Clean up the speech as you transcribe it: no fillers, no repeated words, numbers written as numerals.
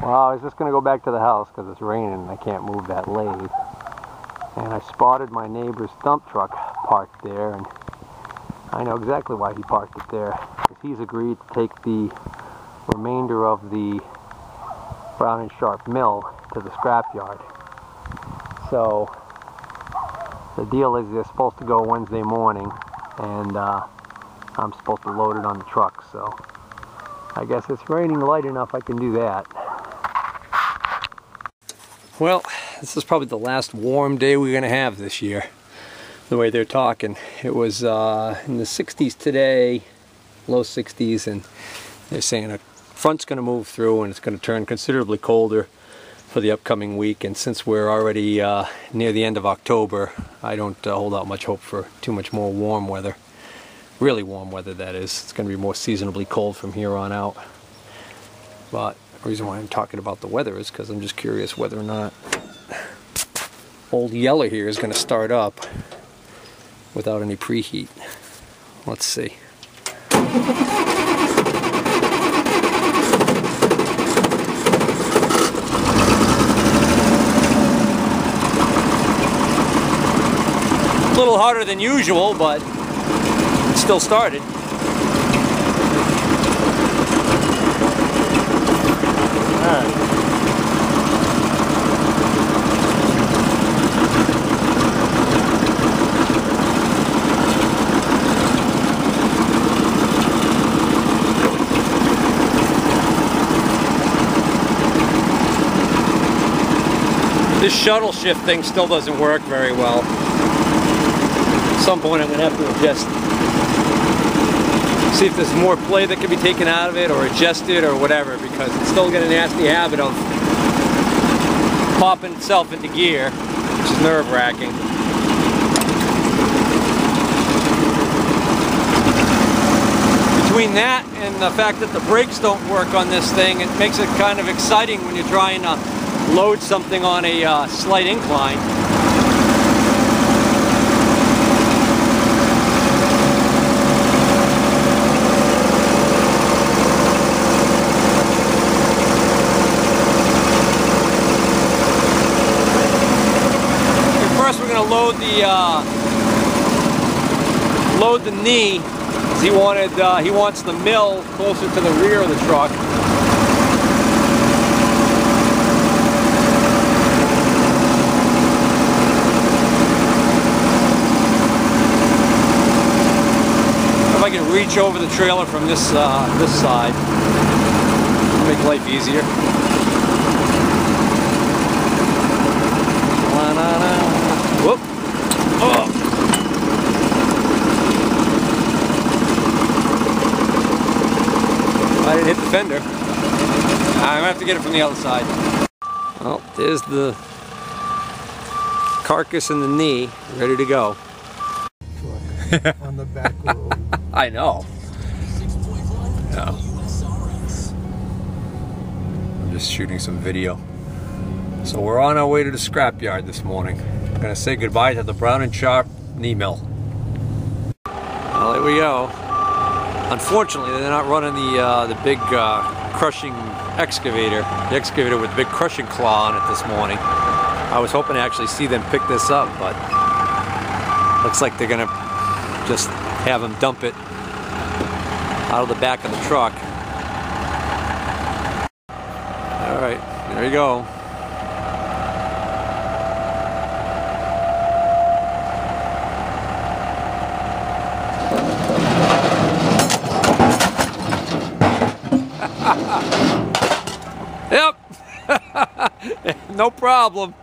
Well, I was just going to go back to the house because it's raining and I can't move that lathe. And I spotted my neighbor's dump truck parked there, and I know exactly why he parked it there. Because he's agreed to take the remainder of the Brown Sharpe mill to the scrapyard. So the deal is they're supposed to go Wednesday morning, and I'm supposed to load it on the truck. So I guess it's raining light enough I can do that. Well, this is probably the last warm day we're going to have this year, the way they're talking. It was in the 60s today, low 60s, and they're saying a front's going to move through and it's going to turn considerably colder for the upcoming week. And since we're already near the end of October, I don't hold out much hope for too much more warm weather. Really warm weather, that is. It's going to be more seasonably cold from here on out. But the reason why I'm talking about the weather is because I'm just curious whether or not old Yeller here is going to start up without any preheat. Let's see. A little harder than usual, but it still started. Alright. This shuttle shift thing still doesn't work very well. At some point I'm going to have to adjust. See if there's more play that can be taken out of it or adjusted or whatever, because it's still got a nasty habit of popping itself into gear, which is nerve-wracking. Between that and the fact that the brakes don't work on this thing, it makes it kind of exciting when you're trying to load something on a slight incline. First we're going to load the knee, because he wants the mill closer to the rear of the truck. If I can reach over the trailer from this side, make life easier. Whoop! Oh! I didn't hit the fender. I'm gonna have to get it from the other side. Well, there's the carcass and the knee, ready to go. On the back road. I know. Yeah. I'm just shooting some video. So we're on our way to the scrapyard this morning. I'm gonna say goodbye to the Brown Sharpe knee mill. Well, here we go. Unfortunately, they're not running the big crushing excavator, the excavator with the big crushing claw on it this morning. I was hoping to actually see them pick this up, but looks like they're gonna just have them dump it out of the back of the truck. All right, there you go. Yep. No problem.